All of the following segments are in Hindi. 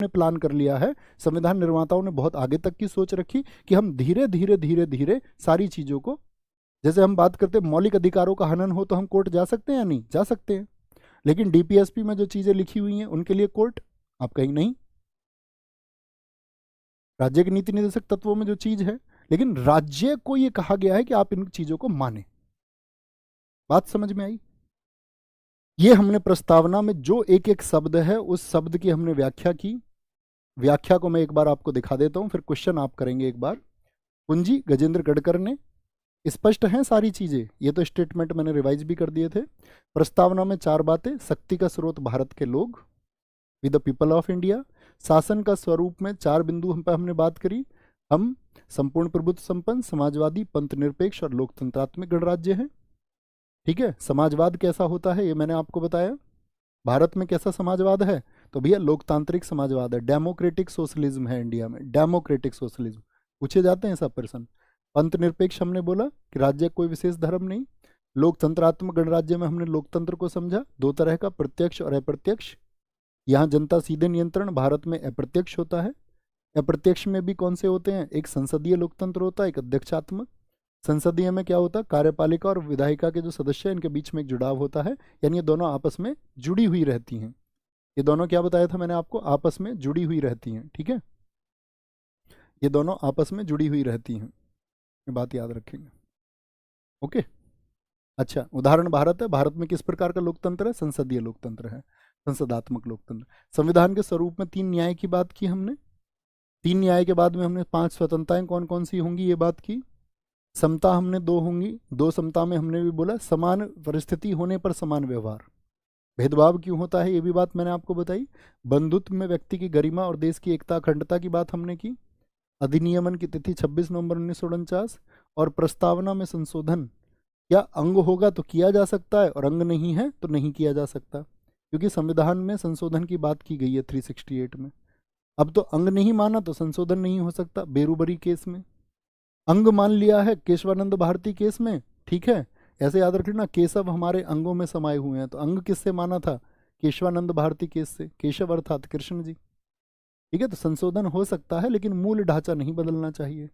ने प्लान कर लिया है, संविधान निर्माताओं ने बहुत आगे तक की सोच रखी कि हम धीरे धीरे धीरे धीरे सारी चीजों को, जैसे हम बात करते हैं मौलिक अधिकारों का हनन हो तो हम कोर्ट जा सकते हैं या नहीं जा सकते हैं, लेकिन डीपीएसपी में जो चीजें लिखी हुई हैं उनके लिए कोर्ट, आप कहीं नहीं। राज्य की नीति निर्देशक तत्वों में जो चीज है, लेकिन राज्य को यह कहा गया है कि आप इन चीजों को माने। बात समझ में आई? ये हमने प्रस्तावना में जो एक एक शब्द है उस शब्द की हमने व्याख्या की। व्याख्या को मैं एक बार आपको दिखा देता हूं, फिर क्वेश्चन आप करेंगे एक बार। कुंजी गजेंद्र गडकर ने, स्पष्ट हैं सारी चीजें, ये तो स्टेटमेंट मैंने रिवाइज भी कर दिए थे। प्रस्तावना में 4 बातें, शक्ति का स्रोत भारत के लोग, with the people of India. शासन का स्वरूप में 4 बिंदु हम पे हमने बात करी, हम संपूर्ण प्रभुत्व संपन्न, समाजवादी, पंथ निरपेक्ष और लोकतंत्रात्मक गणराज्य हैं। ठीक है, समाजवाद कैसा होता है ये मैंने आपको बताया। भारत में कैसा समाजवाद है, तो भैया लोकतांत्रिक समाजवाद है, डेमोक्रेटिक सोशलिज्म है इंडिया में, डेमोक्रेटिक सोशलिज्म पूछे जाते हैं सब प्रश्न। पंथ निरपेक्ष हमने बोला कि राज्य कोई विशेष धर्म नहीं। लोकतंत्रात्मक गणराज्य में हमने लोकतंत्र को समझा 2 तरह का, प्रत्यक्ष और अप्रत्यक्ष। यहाँ जनता सीधे नियंत्रण, भारत में अप्रत्यक्ष होता है। अप्रत्यक्ष में भी कौन से होते हैं, एक संसदीय लोकतंत्र होता है, एक अध्यक्षात्मक। संसदीय में क्या होता है, कार्यपालिका और विधायिका के जो सदस्य हैं इनके बीच में एक जुड़ाव होता है, यानी ये दोनों आपस में जुड़ी हुई रहती हैं। ये दोनों क्या बताया था मैंने आपको, आपस में जुड़ी हुई रहती हैं। ठीक है, ये दोनों आपस में जुड़ी हुई रहती हैं, ये बात याद रखेंगे। ओके, अच्छा उदाहरण भारत है, भारत में किस प्रकार का लोकतंत्र है, संसदीय लोकतंत्र है, संसदात्मक लोकतंत्र। संविधान के स्वरूप में 3 न्याय की बात की हमने। 3 न्याय के बाद में हमने 5 स्वतंत्रताएं कौन कौन सी होंगी ये बात की। समता हमने 2 होंगी, 2 समता में हमने भी बोला समान परिस्थिति होने पर समान व्यवहार। भेदभाव क्यों होता है ये भी बात मैंने आपको बताई। बंधुत्व में व्यक्ति की गरिमा और देश की एकता अखंडता की बात हमने की। अधिनियमन की तिथि 26 नवंबर 1949। और प्रस्तावना में संशोधन या अंग होगा तो किया जा सकता है और अंग नहीं है तो नहीं किया जा सकता, क्योंकि संविधान में संशोधन की बात की गई है 368 में। अब तो अंग नहीं माना तो संशोधन नहीं हो सकता। बेरूबरी केस में अंग मान लिया है, केशवानंद भारती केस में, ठीक है, ऐसे याद रखना केशव हमारे अंगों में समाये हुए हैं, तो अंग किससे माना था, केशवानंद भारती केस से, केशव अर्थात कृष्ण जी। ठीक है, तो संशोधन हो सकता है लेकिन मूल ढांचा नहीं बदलना चाहिए।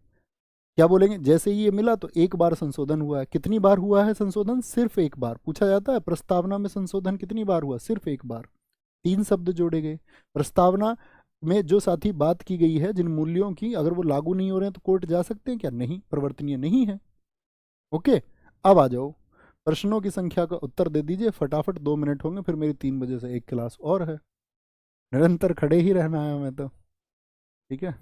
क्या बोलेंगे, जैसे ही ये मिला तो एक बार संशोधन हुआ है। कितनी बार हुआ है संशोधन, सिर्फ एक बार। पूछा जाता है प्रस्तावना में संशोधन कितनी बार हुआ, सिर्फ एक बार। 3 शब्द जोड़े गए। प्रस्तावना में जो साथी बात की गई है जिन मूल्यों की, अगर वो लागू नहीं हो रहे हैं तो कोर्ट जा सकते हैं क्या, नहीं, प्रवर्तनीय नहीं है। ओके, अब आ जाओ प्रश्नों की संख्या का उत्तर दे दीजिए फटाफट, 2 मिनट होंगे, फिर मेरी 3 बजे से एक क्लास और है, निरंतर खड़े ही रहना है हमें तो। ठीक है,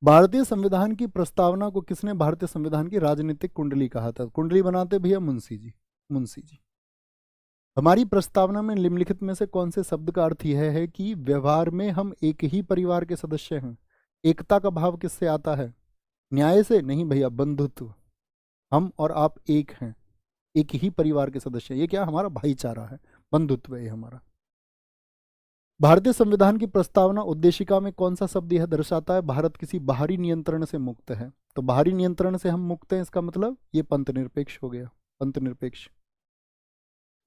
भारतीय संविधान की प्रस्तावना को किसने भारतीय संविधान की राजनीतिक कुंडली कहा था। कुंडली बनाते भैया मुंशी जी, मुंशी जी। हमारी प्रस्तावना में निम्नलिखित में से कौन से शब्द का अर्थ यह है कि व्यवहार में हम एक ही परिवार के सदस्य हैं। एकता का भाव किससे आता है, न्याय से नहीं भैया, बंधुत्व। हम और आप एक हैं, एक ही परिवार के सदस्य, ये क्या हमारा भाईचारा है, बंधुत्व है हमारा। भारतीय संविधान की प्रस्तावना उद्देशिका में कौन सा शब्द यह दर्शाता है, भारत किसी बाहरी नियंत्रण से मुक्त है। तो बाहरी नियंत्रण से हम मुक्त हैं, इसका मतलब ये पंथ निरपेक्ष हो गया, पंथ निरपेक्ष।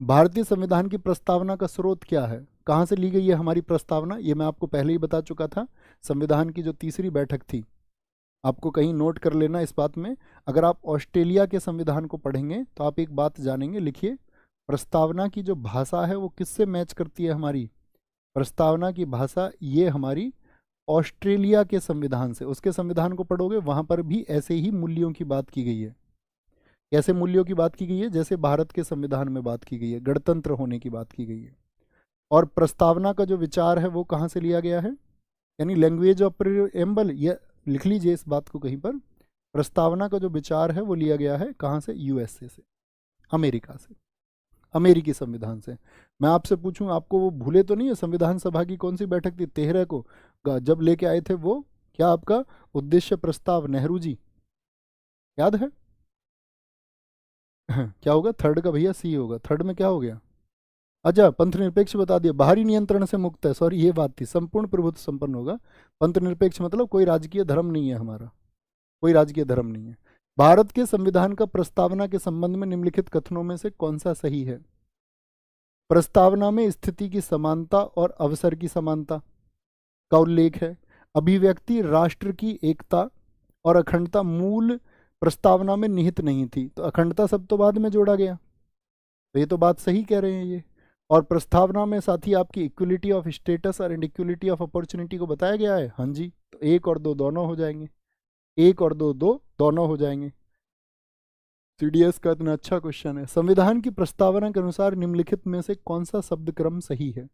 भारतीय संविधान की प्रस्तावना का स्रोत क्या है, कहाँ से ली गई है हमारी प्रस्तावना, ये मैं आपको पहले ही बता चुका था। संविधान की जो 3री बैठक थी, आपको कहीं नोट कर लेना इस बात में। अगर आप ऑस्ट्रेलिया के संविधान को पढ़ेंगे तो आप एक बात जानेंगे, लिखिए, प्रस्तावना की जो भाषा है वो किससे मैच करती है हमारी, प्रस्तावना की भाषा ये हमारी ऑस्ट्रेलिया के संविधान से। उसके संविधान को पढ़ोगे वहां पर भी ऐसे ही मूल्यों की बात की गई है। ऐसे मूल्यों की बात की गई है जैसे भारत के संविधान में बात की गई है, गणतंत्र होने की बात की गई है। और प्रस्तावना का जो विचार है वो कहाँ से लिया गया है, यानी लैंग्वेज ऑफ प्रीएम्बल, ये लिख लीजिए इस बात को कहीं पर। प्रस्तावना का जो विचार है वो लिया गया है कहाँ से, यूएसए से, अमेरिका से, अमेरिकी संविधान से। मैं आपसे पूछूं, आपको वो भूले तो नहीं है संविधान सभा की कौन सी बैठक थी 13 को, जब लेके आए थे वो, क्या आपका उद्देश्य प्रस्ताव, नेहरू जी, याद है? क्या होगा, 3rd का भैया सी होगा, 3rd में क्या हो गया, अच्छा पंथ निरपेक्ष बता दिया, बाहरी नियंत्रण से मुक्त है, सॉरी ये बात थी, संपूर्ण प्रभुत्व संपन्न होगा। पंथ निरपेक्ष मतलब कोई राजकीय धर्म नहीं है हमारा, कोई राजकीय धर्म नहीं है। भारत के संविधान का प्रस्तावना के संबंध में निम्नलिखित कथनों में से कौन सा सही है, प्रस्तावना में स्थिति की समानता और अवसर की समानता, का उल्लेख है। अभिव्यक्ति राष्ट्र की एकता और अखंडता मूल प्रस्तावना में निहित नहीं थी, तो अखंडता शब्द तो बाद में जोड़ा गया, तो ये तो बात सही कह रहे हैं ये। और प्रस्तावना में साथ ही आपकी इक्वलिटी ऑफ स्टेटस और इक्वलिटी ऑफ अपॉर्चुनिटी को बताया गया है। हाँ जी, तो 1 और 2 दोनों हो जाएंगे, 1 और 2 दोनों हो जाएंगे। सीडीएस का इतना अच्छा क्वेश्चन है। संविधान की प्रस्तावना के अनुसार निम्नलिखित में से कौन सा शब्द क्रम सही है?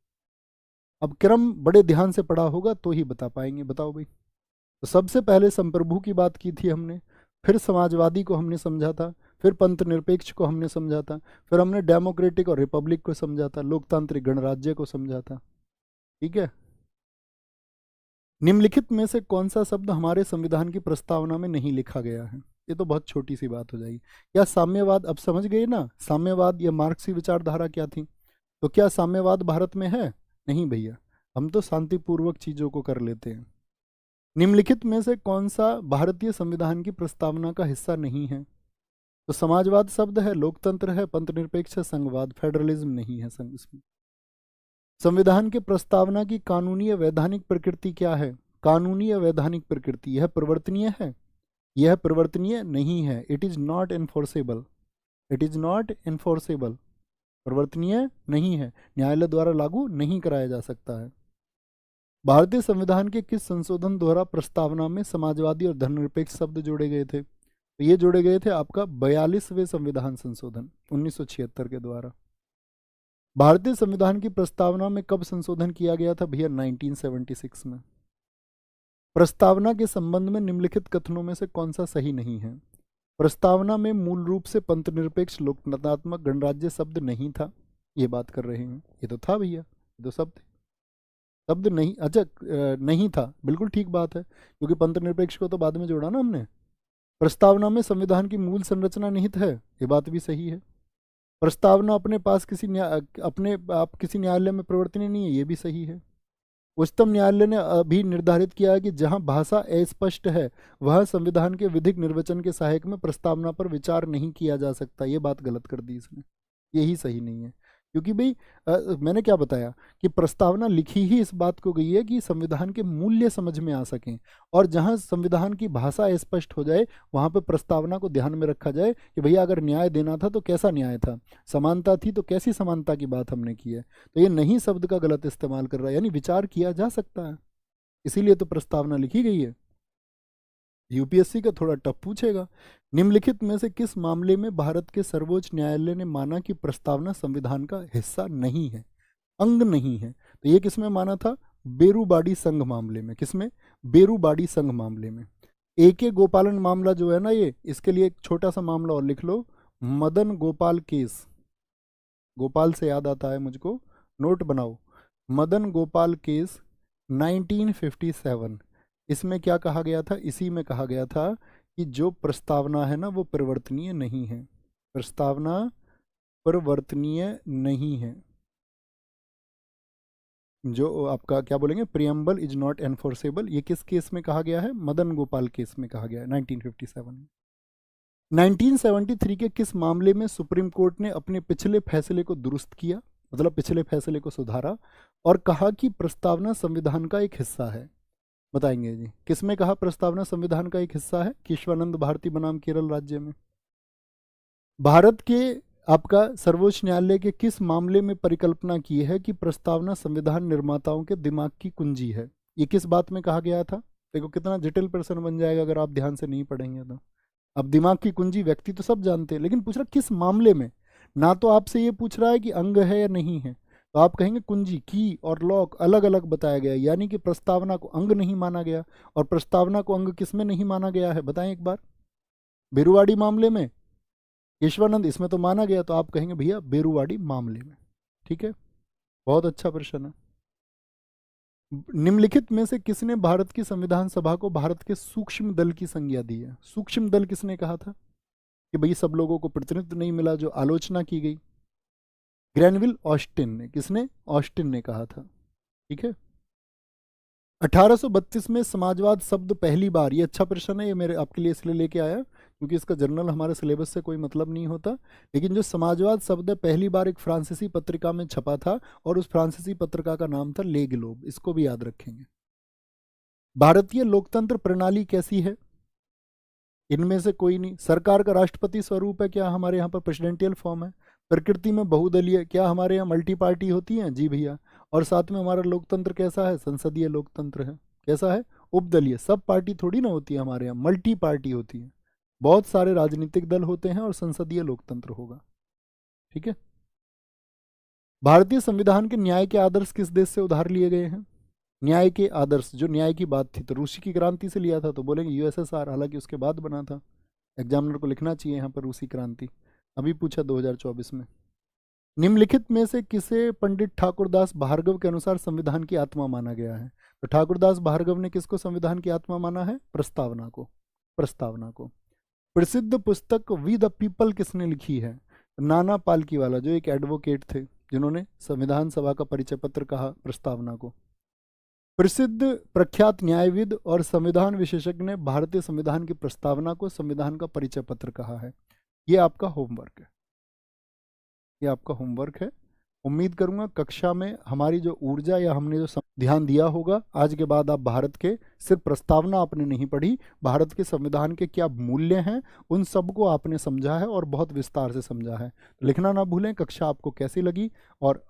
अब क्रम बड़े ध्यान से पढ़ा होगा तो ही बता पाएंगे, बताओ भाई। तो सबसे पहले संप्रभु की बात की थी हमने, फिर समाजवादी को हमने समझा था, फिर पंथ निरपेक्ष को हमने समझा था, फिर हमने डेमोक्रेटिक और रिपब्लिक को समझा था, लोकतांत्रिक गणराज्य को समझा था। ठीक है, निम्नलिखित में से कौन सा शब्द हमारे संविधान की प्रस्तावना में नहीं लिखा गया है? ये तो बहुत छोटी सी बात हो जाएगी। क्या साम्यवाद, अब समझ गए ना, साम्यवाद या मार्क्सी विचारधारा क्या थी? तो क्या साम्यवाद भारत में है? नहीं भैया, हम तो शांतिपूर्वक चीजों को कर लेते हैं। निम्नलिखित में से कौन सा भारतीय संविधान की प्रस्तावना का हिस्सा नहीं है? तो समाजवाद शब्द है, लोकतंत्र है, पंथनिरपेक्ष है, संघवाद, फेडरलिज्म नहीं है संघ इसमें। संविधान के प्रस्तावना की कानूनी या वैधानिक प्रकृति क्या है? कानूनी या वैधानिक प्रकृति, यह परिवर्तनीय है? यह परिवर्तनीय नहीं है, it is not enforceable, it is not enforceable, परिवर्तनीय नहीं है, न्यायालय द्वारा लागू नहीं कराया जा सकता है। भारतीय संविधान के किस संशोधन द्वारा प्रस्तावना में समाजवादी और धर्मनिरपेक्ष शब्द जोड़े गए थे? तो ये जोड़े गए थे आपका 42वें संविधान संशोधन 1976 के द्वारा। भारतीय संविधान की प्रस्तावना में कब संशोधन किया गया था भैया? 1976 में। प्रस्तावना के संबंध में निम्नलिखित कथनों में से कौन सा सही नहीं है? प्रस्तावना में मूल रूप से पंथनिरपेक्ष लोकतंत्रात्मक गणराज्य शब्द नहीं था, ये बात कर रहे हैं। ये तो था भैया, ये तो शब्द नहीं, अच्छा नहीं था, बिल्कुल ठीक बात है, क्योंकि पंथनिरपेक्ष को तो बाद में जोड़ा ना हमने। प्रस्तावना में संविधान की मूल संरचना निहित है, ये बात भी सही है। प्रस्तावना अपने पास अपने आप किसी न्यायालय में परिवर्तनीय नहीं है, ये भी सही है। उच्चतम न्यायालय ने अभी निर्धारित किया है कि जहां भाषा अस्पष्ट है वह संविधान के विधिक निर्वचन के सहायक में प्रस्तावना पर विचार नहीं किया जा सकता, ये बात गलत कर दी इसने, यही सही नहीं है। क्योंकि भाई मैंने क्या बताया कि प्रस्तावना लिखी ही इस बात को गई है कि संविधान के मूल्य समझ में आ सकें, और जहां संविधान की भाषा स्पष्ट हो जाए वहां पे प्रस्तावना को ध्यान में रखा जाए कि भैया अगर न्याय देना था तो कैसा न्याय था, समानता थी तो कैसी समानता की बात हमने की है। तो ये नहीं शब्द का गलत इस्तेमाल कर रहा है, यानी विचार किया जा सकता है, इसीलिए तो प्रस्तावना लिखी गई है। यूपीएससी का थोड़ा टफ पूछेगा। निम्नलिखित में से किस मामले में भारत के सर्वोच्च न्यायालय ने माना कि प्रस्तावना संविधान का हिस्सा नहीं है, अंग नहीं है? तो ये किसमें माना था? बेरूबाड़ी संघ मामले में। किसमें? बेरूबाड़ी संघ मामले में। AK गोपालन मामला जो है ना, ये इसके लिए एक छोटा सा मामला और लिख लो, मदन गोपाल केस। गोपाल से याद आता है मुझको, नोट बनाओ, मदन गोपाल केस 1957। इसमें क्या कहा गया था? इसी में कहा गया था कि जो प्रस्तावना है ना वो परिवर्तनीय नहीं है, प्रस्तावना परिवर्तनीय नहीं है, जो आपका क्या बोलेंगे, प्रियम्बल इज नॉट एनफोर्सेबल। ये किस केस में कहा गया है? मदन गोपाल केस में कहा गया है 1957 में। 1973 के किस मामले में सुप्रीम कोर्ट ने अपने पिछले फैसले को दुरुस्त किया, मतलब पिछले फैसले को सुधारा और कहा कि प्रस्तावना संविधान का एक हिस्सा है? बताएंगे जी, किसमें कहा प्रस्तावना संविधान का एक हिस्सा है? केशवानंद भारती बनाम केरल राज्य में। भारत के आपका सर्वोच्च न्यायालय के किस मामले में परिकल्पना की है कि प्रस्तावना संविधान निर्माताओं के दिमाग की कुंजी है? ये किस बात में कहा गया था? देखो कितना जटिल प्रश्न बन जाएगा अगर आप ध्यान से नहीं पढ़ेंगे तो। अब दिमाग की कुंजी व्यक्ति तो सब जानते हैं, लेकिन पूछ रहा किस मामले में, ना तो आपसे ये पूछ रहा है कि अंग है या नहीं है, तो आप कहेंगे कुंजी, की और लॉक अलग अलग बताया गया, यानी कि प्रस्तावना को अंग नहीं माना गया। और प्रस्तावना को अंग किस में नहीं माना गया है बताएं एक बार? बेरुवाड़ी मामले में, केशवानंद इसमें तो माना गया, तो आप कहेंगे भैया बेरुवाड़ी मामले में। ठीक है, बहुत अच्छा प्रश्न है। निम्नलिखित में से किसने भारत की संविधान सभा को भारत के सूक्ष्म दल की संज्ञा दी है? सूक्ष्म दल किसने कहा था कि भाई सब लोगों को प्रतिनिधित्व नहीं मिला, जो आलोचना की गई? ग्रैनविल ऑस्टिन ने। किसने? ऑस्टिन ने कहा था। ठीक है, 1832 में समाजवाद शब्द पहली बार, ये अच्छा प्रश्न है, ये मेरे आपके लिए इसलिए लेके आया क्योंकि इसका जर्नल हमारे सिलेबस से कोई मतलब नहीं होता, लेकिन जो समाजवाद शब्द है पहली बार एक फ्रांसीसी पत्रिका में छपा था और उस फ्रांसीसी पत्रिका का नाम था ले ग्लोब, इसको भी याद रखेंगे। भारतीय लोकतंत्र प्रणाली कैसी है? इनमें से कोई नहीं। सरकार का राष्ट्रपति स्वरूप है क्या? हमारे यहाँ पर प्रेसिडेंटियल फॉर्म है। प्रकृति में बहुदलीय, क्या हमारे यहाँ मल्टी पार्टी होती है? जी भैया। और साथ में हमारा लोकतंत्र कैसा है? संसदीय लोकतंत्र है। कैसा है? उपदलीय। सब पार्टी थोड़ी ना होती है हमारे यहाँ, मल्टी पार्टी होती है। बहुत सारे राजनीतिक दल होते हैं और संसदीय लोकतंत्र होगा। ठीक है। भारतीय संविधान के न्याय के आदर्श किस देश से उधार लिए गए हैं? न्याय के आदर्श, जो न्याय की बात थी, तो रूसी की क्रांति से लिया था, तो बोलेंगे यूएसएसआर, हालांकि उसके बाद बना था। एग्जामिनर को लिखना चाहिए यहाँ पर रूसी क्रांति। अभी पूछा 2024 में। निम्नलिखित में से किसे पंडित ठाकुरदास भार्गव के अनुसार संविधान की आत्मा माना गया है? तो ठाकुरदास भार्गव ने किसको संविधान की आत्मा माना है? प्रस्तावना को। प्रस्तावना को। प्रसिद्ध पुस्तक वी द पीपल किसने लिखी है? नाना पालकीवाला, जो एक एडवोकेट थे, जिन्होंने संविधान सभा का परिचय पत्र कहा प्रस्तावना को। प्रसिद्ध प्रख्यात न्यायविद और संविधान विशेषज्ञ ने भारतीय संविधान की प्रस्तावना को संविधान का परिचय पत्र कहा है। ये आपका होमवर्क है। ये आपका होमवर्क है। उम्मीद करूंगा कक्षा में हमारी जो ऊर्जा या हमने जो ध्यान दिया होगा, आज के बाद आप भारत के सिर्फ प्रस्तावना आपने नहीं पढ़ी, भारत के संविधान के क्या मूल्य हैं उन सबको आपने समझा है और बहुत विस्तार से समझा है। लिखना ना भूलें कक्षा आपको कैसी लगी, और